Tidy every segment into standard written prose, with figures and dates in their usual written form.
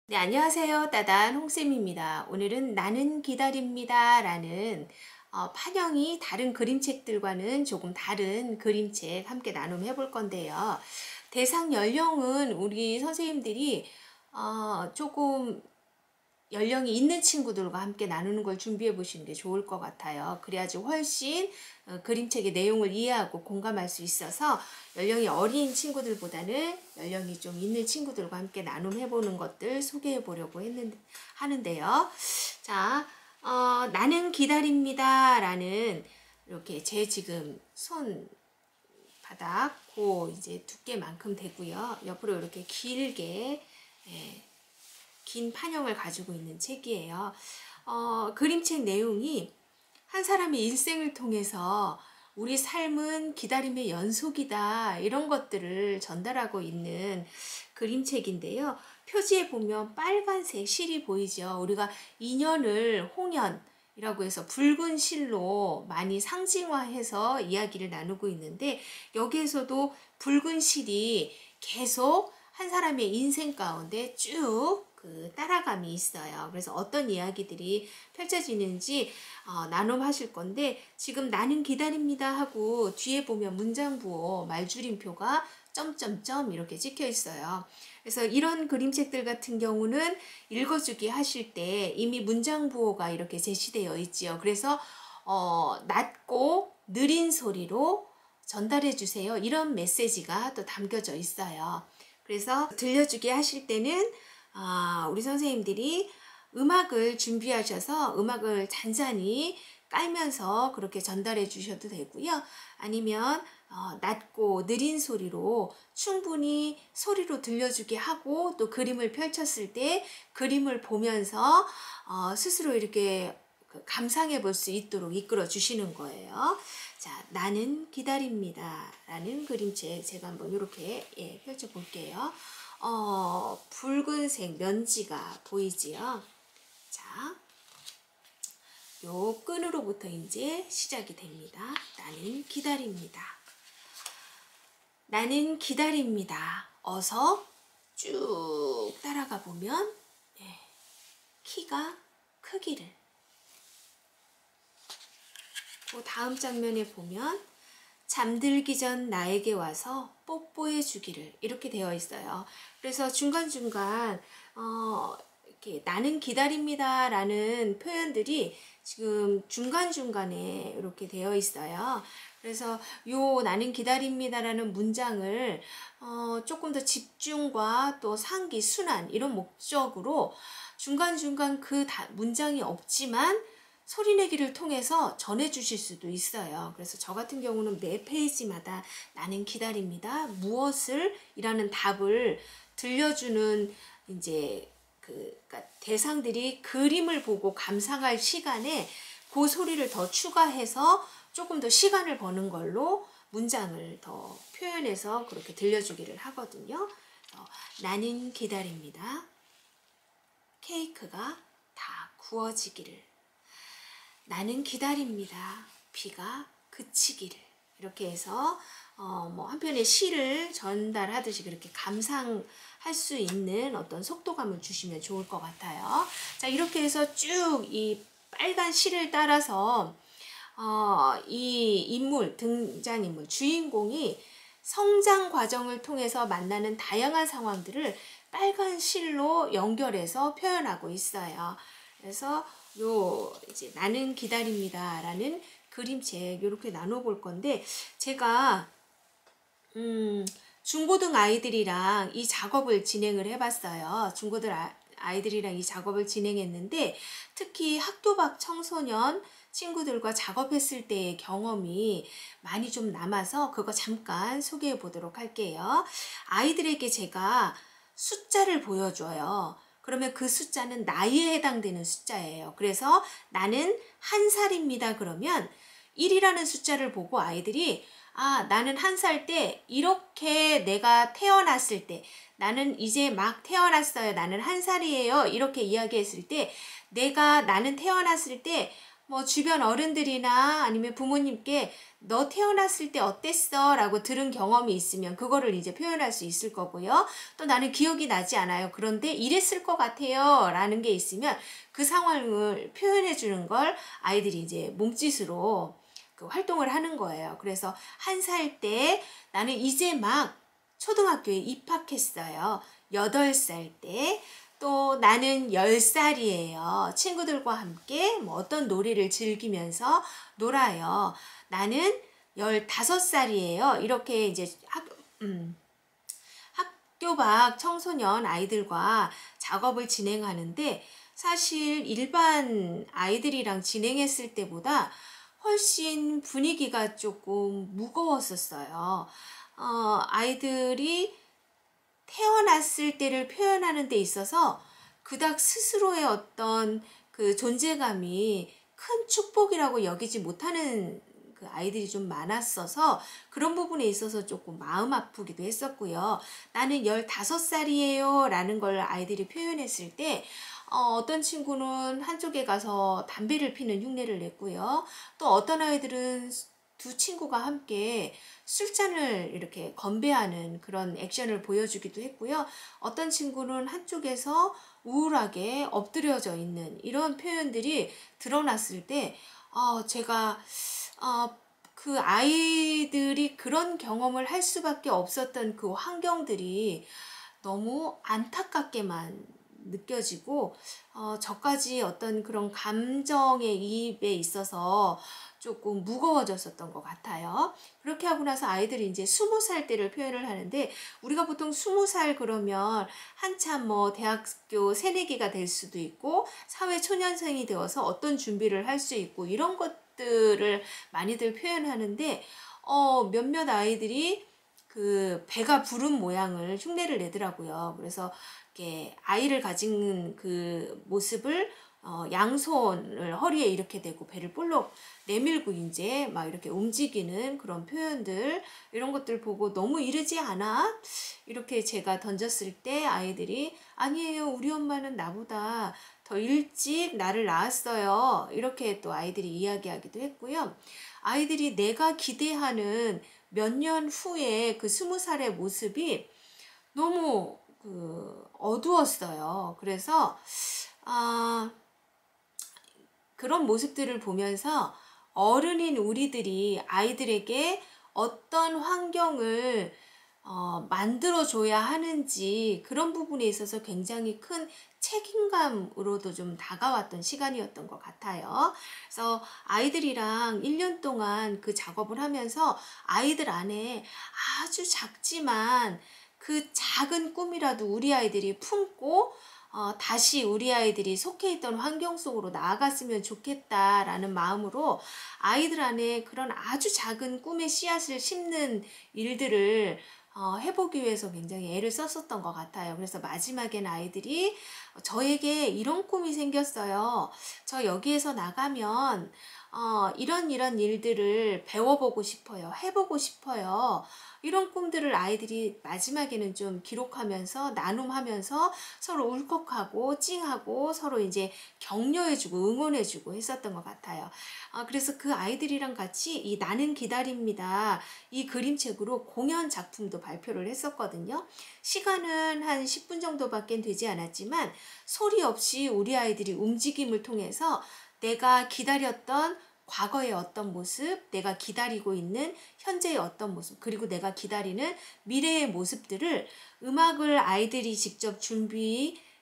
네, 안녕하세요. 따단 홍쌤입니다. 오늘은 나는 기다립니다 라는 판형이 다른 그림책들과는 조금 다른 그림책 함께 나눔해 볼 건데요. 대상 연령은 우리 선생님들이 조금 연령이 있는 친구들과 함께 나누는 걸 준비해 보시는 게 좋을 것 같아요. 그래야지 훨씬 그림책의 내용을 이해하고 공감할 수 있어서 연령이 어린 친구들보다는 연령이 좀 있는 친구들과 함께 나눔해 보는 것들 소개해 보려고 하는데요. 자, 나는 기다립니다 라는 이렇게 제 지금 손 바닥 고 이제 두께만큼 되고요. 옆으로 이렇게 길게 긴 판형을 가지고 있는 책이에요. 그림책 내용이 한 사람의 일생을 통해서 우리 삶은 기다림의 연속이다 이런 것들을 전달하고 있는 그림책인데요. 표지에 보면 빨간색 실이 보이죠. 우리가 인연을 홍연이라고 해서 붉은 실로 많이 상징화해서 이야기를 나누고 있는데, 여기에서도 붉은 실이 계속 한 사람의 인생 가운데 쭉 따라감이 있어요. 그래서 어떤 이야기들이 펼쳐지는지 나눔하실 건데, 지금 나는 기다립니다 하고 뒤에 보면 문장부호 말줄임표가 점점점 이렇게 찍혀 있어요. 그래서 이런 그림책들 같은 경우는 읽어주기 하실 때 이미 문장부호가 이렇게 제시되어 있지요. 그래서 낮고 느린 소리로 전달해 주세요. 이런 메시지가 또 담겨져 있어요. 그래서 들려주게 하실 때는 우리 선생님들이 음악을 준비하셔서 음악을 잔잔히 깔면서 그렇게 전달해 주셔도 되고요. 아니면 낮고 느린 소리로 충분히 소리로 들려주게 하고, 또 그림을 펼쳤을 때 그림을 보면서 스스로 이렇게 감상해 볼 수 있도록 이끌어 주시는 거예요. 자, 나는 기다립니다 라는 그림책 제가 한번 이렇게 펼쳐 볼게요. 붉은색 면지가 보이지요? 자, 요 끈으로부터 이제 시작이 됩니다. 나는 기다립니다. 나는 기다립니다. 어서 쭉 따라가 보면 키가 크기를, 그 다음 장면에 보면 잠들기 전 나에게 와서 뽀뽀해 주기를, 이렇게 되어 있어요. 그래서 중간중간 이렇게 나는 기다립니다 라는 표현들이 지금 중간중간에 이렇게 되어 있어요. 그래서 요 나는 기다립니다 라는 문장을 조금 더 집중과 또 상기, 순환 이런 목적으로 중간중간 그 문장이 없지만 소리내기를 통해서 전해주실 수도 있어요. 그래서 저 같은 경우는 매 페이지마다 나는 기다립니다. 무엇을? 이라는 답을 들려주는 이제 그러니까 대상들이 그림을 보고 감상할 시간에 그 소리를 더 추가해서 조금 더 시간을 버는 걸로 문장을 더 표현해서 그렇게 들려주기를 하거든요. 나는 기다립니다. 케이크가 다 구워지기를. 나는 기다립니다. 비가 그치기를. 이렇게 해서 한편의 시를 전달하듯이 그렇게 감상할 수 있는 어떤 속도감을 주시면 좋을 것 같아요. 자, 이렇게 해서 쭉 이 빨간 실을 따라서 이 인물, 등장인물, 주인공이 성장 과정을 통해서 만나는 다양한 상황들을 빨간 실로 연결해서 표현하고 있어요. 그래서 이제 나는 기다립니다 라는 그림책 이렇게 나눠볼 건데, 제가 중고등 아이들이랑 이 작업을 진행을 해봤어요. 중고등 아이들이랑 이 작업을 진행했는데, 특히 학교 밖 청소년 친구들과 작업했을 때의 경험이 많이 좀 남아서 그거 잠깐 소개해 보도록 할게요. 아이들에게 제가 숫자를 보여줘요. 그러면 그 숫자는 나이에 해당되는 숫자예요. 그래서 나는 1살입니다. 그러면 1이라는 숫자를 보고 아이들이 나는 1살 때 이렇게 내가 태어났을 때, 나는 이제 막 태어났어요. 나는 1살이에요. 이렇게 이야기했을 때 나는 태어났을 때 뭐 주변 어른들이나 아니면 부모님께 너 태어났을 때 어땠어? 라고 들은 경험이 있으면 그거를 이제 표현할 수 있을 거고요. 또 나는 기억이 나지 않아요. 그런데 이랬을 것 같아요. 라는 게 있으면 그 상황을 표현해 주는 걸 아이들이 이제 몸짓으로 그 활동을 하는 거예요. 그래서 1살 때 나는 이제 막 초등학교에 입학했어요. 8살 때. 또 나는 10살이에요. 친구들과 함께 뭐 어떤 놀이를 즐기면서 놀아요. 나는 15살이에요. 이렇게 이제 학교 밖 청소년 아이들과 작업을 진행하는데 사실 일반 아이들이랑 진행했을 때보다 훨씬 분위기가 조금 무거웠었어요. 아이들이 태어났을 때를 표현하는 데 있어서 그닥 스스로의 어떤 그 존재감이 큰 축복이라고 여기지 못하는 그 아이들이 좀 많았어서 그런 부분에 있어서 조금 마음 아프기도 했었고요. 나는 15살이에요 라는 걸 아이들이 표현했을 때 어떤 친구는 한쪽에 가서 담배를 피는 흉내를 냈고요. 또 어떤 아이들은 두 친구가 함께 술잔을 이렇게 건배하는 그런 액션을 보여주기도 했고요. 어떤 친구는 한쪽에서 우울하게 엎드려져 있는 이런 표현들이 드러났을 때 제가 그 아이들이 그런 경험을 할 수밖에 없었던 그 환경들이 너무 안타깝게만 느껴지고 저까지 어떤 그런 감정의 이입에 있어서 조금 무거워졌었던 것 같아요. 그렇게 하고 나서 아이들이 이제 20살 때를 표현을 하는데 우리가 보통 20살 그러면 한참 뭐 대학교 새내기가 될 수도 있고 사회 초년생이 되어서 어떤 준비를 할 수 있고 이런 것들을 많이들 표현하는데 몇몇 아이들이 그 배가 부른 모양을 흉내를 내더라고요. 그래서 이렇게 아이를 가진 그 모습을 양손을 허리에 이렇게 대고 배를 볼록 내밀고 이제 막 이렇게 움직이는 그런 표현들 이런 것들 보고 너무 이르지 않아? 이렇게 제가 던졌을 때 아이들이 아니에요. 우리 엄마는 나보다 더 일찍 나를 낳았어요. 이렇게 또 아이들이 이야기하기도 했고요. 아이들이 내가 기대하는 몇 년 후에 그 20살의 모습이 너무 어두웠어요. 그래서 그런 모습들을 보면서 어른인 우리들이 아이들에게 어떤 환경을 만들어줘야 하는지 그런 부분에 있어서 굉장히 큰 책임감으로도 좀 다가왔던 시간이었던 것 같아요. 그래서 아이들이랑 1년 동안 그 작업을 하면서 아이들 안에 아주 작지만 그 작은 꿈이라도 우리 아이들이 품고 다시 우리 아이들이 속해 있던 환경 속으로 나아갔으면 좋겠다라는 마음으로 아이들 안에 그런 아주 작은 꿈의 씨앗을 심는 일들을 해보기 위해서 굉장히 애를 썼었던 것 같아요. 그래서 마지막에는 아이들이 저에게 이런 꿈이 생겼어요. 저 여기에서 나가면 이런 일들을 배워보고 싶어요. 해보고 싶어요. 이런 꿈들을 아이들이 마지막에는 좀 기록하면서 나눔하면서 서로 울컥하고 찡하고 서로 이제 격려해주고 응원해주고 했었던 것 같아요. 그래서 그 아이들이랑 같이 이 나는 기다립니다. 이 그림책으로 공연 작품도 발표를 했었거든요. 시간은 한 10분 정도밖에 되지 않았지만 소리 없이 우리 아이들이 움직임을 통해서 내가 기다렸던 과거의 어떤 모습, 내가 기다리고 있는 현재의 어떤 모습, 그리고 내가 기다리는 미래의 모습들을 음악을 아이들이 직접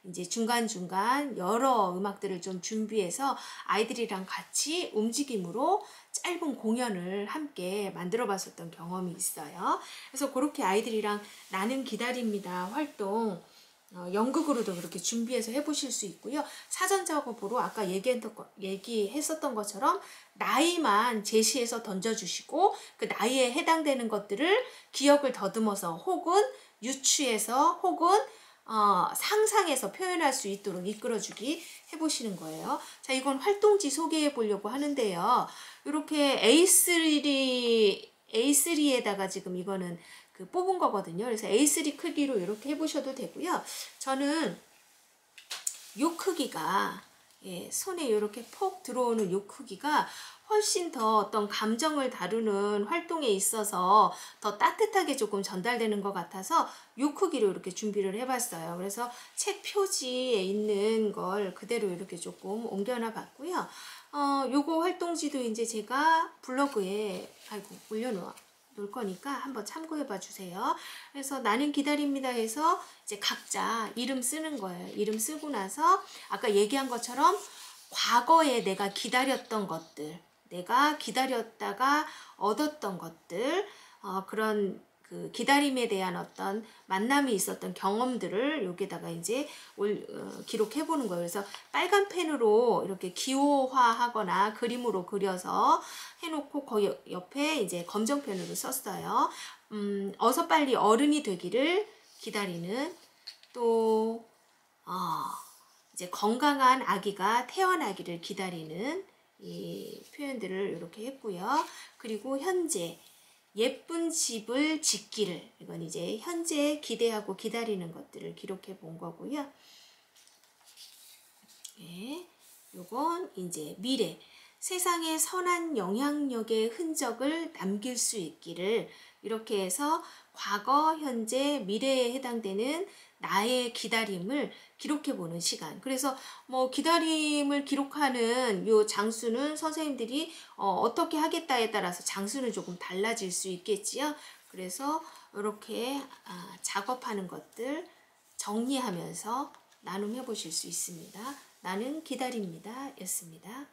이제 중간중간 여러 음악들을 좀 준비해서 아이들이랑 같이 움직임으로 짧은 공연을 함께 만들어 봤었던 경험이 있어요. 그래서 그렇게 아이들이랑 나는 기다립니다 활동 연극으로도 그렇게 준비해서 해보실 수 있고요. 사전 작업으로 아까 얘기했었던 것처럼 나이만 제시해서 던져주시고 그 나이에 해당되는 것들을 기억을 더듬어서 혹은 유추해서 혹은 상상해서 표현할 수 있도록 이끌어주기 해보시는 거예요. 자, 이건 활동지 소개해 보려고 하는데요. 이렇게 A3에다가 지금 이거는 그 뽑은 거거든요. 그래서 A3 크기로 이렇게 해보셔도 되고요. 저는 요 크기가 예, 손에 이렇게 폭 들어오는 요 크기가 훨씬 더 어떤 감정을 다루는 활동에 있어서 더 따뜻하게 조금 전달되는 것 같아서 요 크기로 이렇게 준비를 해봤어요. 그래서 책 표지에 있는 걸 그대로 이렇게 조금 옮겨놔 봤고요. 요거 활동지도 이제 제가 블로그에 놓을 거니까 한번 참고해 봐 주세요. 그래서 나는 기다립니다 해서 이제 각자 이름 쓰는 거예요. 이름 쓰고 나서 아까 얘기한 것처럼 과거에 내가 기다렸던 것들, 내가 기다렸다가 얻었던 것들, 그런 그 기다림에 대한 어떤 만남이 있었던 경험들을 여기다가 이제 기록해 보는 거예요. 그래서 빨간 펜으로 이렇게 기호화하거나 그림으로 그려서 해놓고 거기 옆에 이제 검정펜으로 썼어요. 어서 빨리 어른이 되기를 기다리는, 또 이제 건강한 아기가 태어나기를 기다리는 이 표현들을 이렇게 했고요. 그리고 현재 예쁜 집을 짓기를, 이건 이제 현재 기대하고 기다리는 것들을 기록해 본 거고요. 예, 요건 이제 미래, 세상에 선한 영향력의 흔적을 남길 수 있기를, 이렇게 해서 과거, 현재, 미래에 해당되는 나의 기다림을 기록해 보는 시간. 그래서 뭐 기다림을 기록하는 요 장수는 선생님들이 어떻게 하겠다에 따라서 장수는 조금 달라질 수 있겠지요. 그래서 이렇게 작업하는 것들 정리하면서 나눔해 보실 수 있습니다. 나는 기다립니다 였습니다.